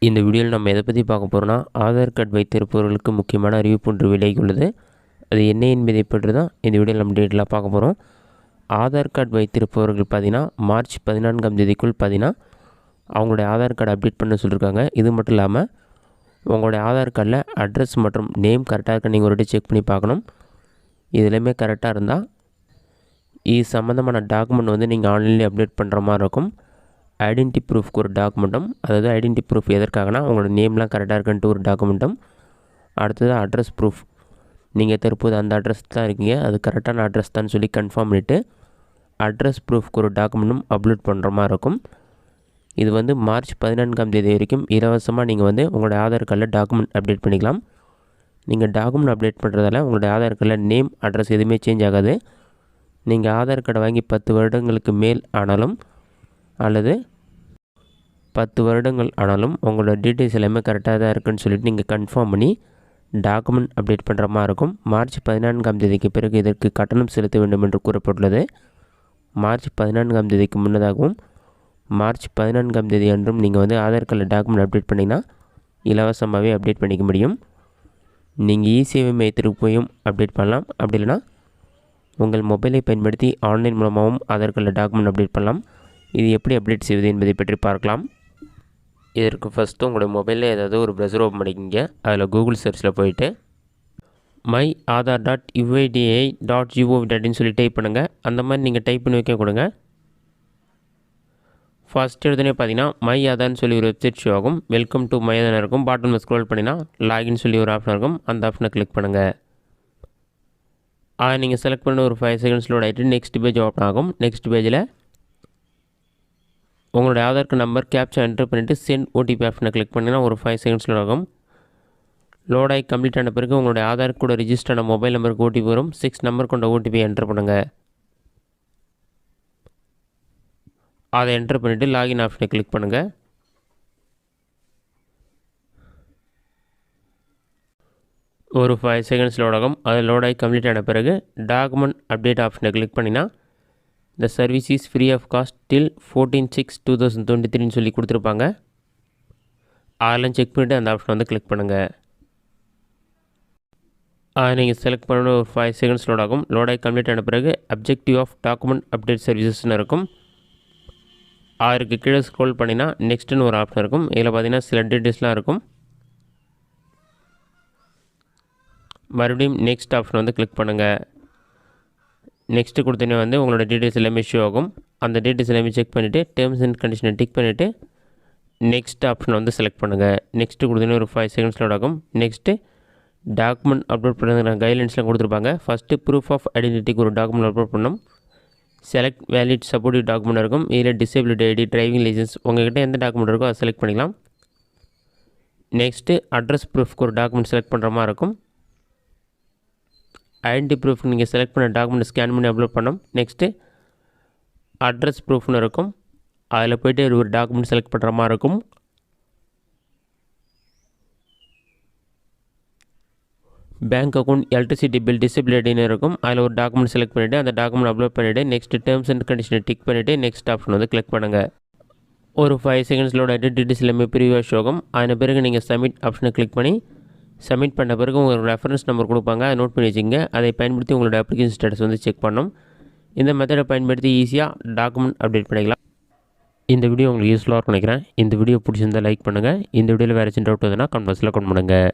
இந்த வீடியோவில் நம்ம எதை பற்றி பார்க்க போகிறோம்னா, ஆதார் கார்டு வைத்திருப்பவர்களுக்கு முக்கியமான அறிவிப்பு ஒன்று விலகியுள்ளது. அது என்ன என்பதை பற்றி தான் இந்த வீடியோவில் நம்ம டீட்டெயிலாக பார்க்க போகிறோம். ஆதார் கார்டு வைத்திருப்பவர்கள் பார்த்திங்கன்னா மார்ச் 14ஆம் தேதிக்குள் பார்த்திங்கன்னா அவங்களுடைய ஆதார் கார்டு அப்டேட் பண்ண சொல்லியிருக்காங்க. இது மட்டும் இல்லாமல் உங்களுடைய ஆதார் கார்டில் அட்ரஸ் மற்றும் நேம் கரெக்டாக இருக்க நீங்கள் ஒரு வாட்டி செக் பண்ணி பார்க்கணும். இதுலையுமே கரெக்டாக இருந்தால் இது சம்மந்தமான டாக்குமெண்ட் வந்து நீங்கள் ஆன்லைன்லேயே அப்டேட் பண்ணுற மாதிரி இருக்கும். ஐடென்டி ப்ரூஃப்க்கு ஒரு டாக்குமெண்ட்டும், அதாவது ஐடென்டி ப்ரூஃப் எதற்காகனா உங்களோட நேம்லாம் கரெக்டாக இருக்குன்ட்டு ஒரு டாக்குமெண்ட்டும், அடுத்தது அட்ரஸ் ப்ரூஃப் நீங்கள் தற்போது அந்த அட்ரஸ் தான் இருக்கீங்க, அது கரெக்டான அட்ரஸ் தான் சொல்லி கன்ஃபார்ம் பண்ணிவிட்டு அட்ரஸ் ப்ரூஃப்க்கு ஒரு டாக்குமெண்ட்டும் அப்லோட் பண்ணுற மாதிரி இருக்கும். இது வந்து மார்ச் 14ஆம் தேதி வரைக்கும் இலவசமாக நீங்கள் வந்து உங்களுடைய ஆதார் கார்டில் டாக்குமெண்ட் அப்டேட் பண்ணிக்கலாம். நீங்கள் டாக்குமெண்ட் அப்டேட் பண்ணுறதால உங்களுடைய ஆதார் கார்டில் நேம் அட்ரஸ் எதுவுமே சேஞ்ச் ஆகாது. நீங்கள் ஆதார் கார்டை வாங்கி 10 வருடங்களுக்கு மேல் ஆனாலும் அல்லது 10 வருடங்கள் ஆனாலும் உங்களோட டீட்டெயில்ஸ் எல்லாமே கரெக்டாக தான் இருக்குன்னு சொல்லிட்டு நீங்கள் கன்ஃபார்ம் பண்ணி டாக்குமெண்ட் அப்டேட் பண்ணுற மாதிரி இருக்கும். மார்ச் 14ஆம் தேதிக்கு பிறகு இதற்கு கட்டணம் செலுத்த வேண்டும் என்று கூறப்பட்டுள்ளது. மார்ச் 14ஆம் தேதிக்கு முன்னதாகவும் மார்ச் 14ஆம் தேதி அன்றும் நீங்கள் வந்து ஆதார் கார்டில் டாக்குமெண்ட் அப்டேட் பண்ணிங்கன்னா இலவசமாகவே அப்டேட் பண்ணிக்க முடியும். நீங்கள் இ-சேவை மையத்திற்கு போயும் அப்டேட் பண்ணலாம். அப்படி இல்லைனா உங்கள் மொபைலை பயன்படுத்தி ஆன்லைன் மூலமாகவும் ஆதார் கார்டில் டாக்குமெண்ட் அப்டேட் பண்ணலாம். இது எப்படி அப்டேட் செய்வது என்பதை பற்றி பார்க்கலாம். இதற்கு ஃபஸ்ட்டு உங்களுடைய மொபைலில் ஏதாவது ஒரு ப்ரௌசர் ஓப்பன் பண்ணிக்கிங்க. அதில் கூகுள் சர்ச்சில் போயிட்டு myAadhar.uidi.gov.in சொல்லி டைப் பண்ணுங்கள். அந்த மாதிரி நீங்கள் டைப் பண்ணி வைக்க கொடுங்க. ஃபஸ்ட் எடுத்தோடனே பார்த்தீங்கன்னா மை ஆதார்னு சொல்லி ஒரு வெப்சைட் ஷோ ஆகும். வெல்கம் டு மை ஆதார் இருக்கும். பாட்டமில் ஸ்க்ரோல் பண்ணினா லாகின் சொல்லி ஒரு ஆப்ஷன் இருக்கும். அந்த ஆப்ஷனை கிளிக் பண்ணுங்கள். நீங்கள் செலக்ட் பண்ண ஒரு 5 செகண்ட்ஸ் லோட் ஆகிட்டு நெக்ஸ்ட் பேஜ் ஓப்பன் ஆகும். நெக்ஸ்ட் பேஜில் உங்களுடைய Aadhaar card number captcha enter பண்ணிவிட்டு சென்ட் ஓடிபி ஆப்ஷனை கிளிக் பண்ணிங்கன்னா ஒரு 5 செகண்ட்ஸ் லோட் ஆகும். லோட் ஆகி கம்ப்ளீட் ஆன பிறகு உங்களுடைய ஆதார் கூட ரிஜிஸ்டரான மொபைல் நம்பருக்கு ஓடிபி வரும். 6 நம்பர் கொண்ட ஓடிபி என்ட்ரு பண்ணுங்கள். அதை என்ட்ரு பண்ணிவிட்டு லாகின் ஆப்ஷனை கிளிக் பண்ணுங்கள். ஒரு 5 செகண்ட்ஸ் லோட் ஆகும். அது லோட் ஆகி கம்ப்ளீட் ஆன பிறகு டாக்குமெண்ட் அப்டேட் ஆப்ஷனை கிளிக் பண்ணினா இந்த service is free of cost till 14/6/2023 சொல்லி கொடுத்துருப்பாங்க. அதெல்லாம் செக் பண்ணிவிட்டு அந்த ஆப்ஷன் வந்து கிளிக் பண்ணுங்கள். நீங்கள் செலக்ட் பண்ண ஒரு 5 செகண்ட்ஸ் லோட் ஆகும். லோட் ஆகி கம்ப்ளீட் ஆன பிறகு அப்ஜெக்டிவ் ஆஃப் டாக்குமெண்ட் அப்டேட் சர்வீசஸ்னு இருக்கும். அதற்கு கீழே ஸ்க்ரோல் பண்ணினா நெக்ஸ்ட்டுன்னு ஒரு ஆப்ஷன் இருக்கும். இதில் பார்த்தீங்கன்னா சில டீட்டெயில்ஸ்லாம் இருக்கும். மறுபடியும் நெக்ஸ்ட் ஆப்ஷன் வந்து கிளிக் பண்ணுங்கள். நெக்ஸ்ட்டு கொடுத்தோன்னே வந்து உங்களோட டீட்டெயில்ஸ் எல்லாமே ஷோ ஆகும். அந்த டீட்டெயில்ஸ் எல்லாமே செக் பண்ணிவிட்டு டேர்ம்ஸ் அண்ட் கண்டிஷனை டிக் பண்ணிவிட்டு நெக்ஸ்ட் ஆப்ஷன் வந்து செலக்ட் பண்ணுங்கள். நெக்ஸ்ட்டு கொடுத்தோன்னே ஒரு 5 செகண்ட்ஸ் லோட் ஆகும். நெக்ஸ்ட்டு டாக்குமெண்ட் அப்லோட் பண்ணுற கைட்லைன்ஸ்லாம் கொடுத்துருப்பாங்க. ஃபஸ்ட்டு ப்ரூஃப் ஆஃப் ஐடென்டிட்டிக்கு ஒரு டாக்குமெண்ட் அப்லோட் பண்ணணும். செலக்ட் வேலிட் சப்போர்ட்டிவ் டாக்குமெண்ட் இருக்கும். இதில் டிசேபிலிட்டி ஐடி, டிரைவிங் லைசன்ஸ் உங்கள்கிட்ட எந்த டாக்குமெண்ட் இருக்கோ அதை செலக்ட் பண்ணிக்கலாம். நெக்ஸ்ட்டு அட்ரஸ் ப்ரூஃப்க்கு ஒரு டாக்குமெண்ட் செலக்ட் பண்ணுற மாதிரி இருக்கும். ஐடென்டி ப்ரூஃப் நீங்கள் செலக்ட் பண்ண டாக்குமெண்ட் ஸ்கேன் பண்ணி அப்லோட் பண்ணணும். நெக்ஸ்ட்டு அட்ரஸ் ப்ரூஃப்னு இருக்கும். அதில் போய்ட்டு ஒரு டாக்குமெண்ட் செலக்ட் பண்ணுற மாதிரி இருக்கும். பேங்க் அக்கௌண்ட், எலக்ட்ரிசிட்டி பில், டிசபிலிட்டின்னு இருக்கும். அதில் ஒரு டாக்குமெண்ட் செலக்ட் பண்ணிவிட்டு அந்த டாக்குமெண்ட் அப்லோட் பண்ணிவிட்டு நெக்ஸ்ட்டு டேர்ம்ஸ் அண்ட் கண்டிஷனை டிக் பண்ணிவிட்டு நெக்ஸ்ட் ஆப்ஷன் வந்து கிளிக் பண்ணுங்கள். ஒரு 5 செகண்ட்ஸ் லோட் ஆகிட்டு டீட்டெயில்ஸ் எல்லாமே ப்ரீவியூவாக ஷோ ஆகும். அதன் பிறகு நீங்கள் சப்மிட் ஆப்ஷனை கிளிக் பண்ணி சப்மிட் பண்ண பிறகு உங்களுக்கு ரெஃபரன்ஸ் நம்பர் கொடுப்பாங்க. அதை நோட் பண்ணி வச்சுங்க. அதை பயன்படுத்தி உங்களோட அப்ளிகேஷன் ஸ்டேட்டஸ் வந்து செக் பண்ணணும். இந்த மெத்தடை பயன்படுத்தி ஈஸியாக டாக்குமெண்ட் அப்டேட் பண்ணிக்கலாம். இந்த வீடியோ உங்களுக்கு யூஸ்ஃபுல்லாக நினைக்கிறேன். இந்த வீடியோ பிடிச்சிருந்தால் லைக் பண்ணுங்கள். இந்த வீடியோவில் வேறு சின்ன டவுட் வந்ததுன்னா கமெண்ட் பாக்ஸில் கமெண்ட் பண்ணுங்கள்.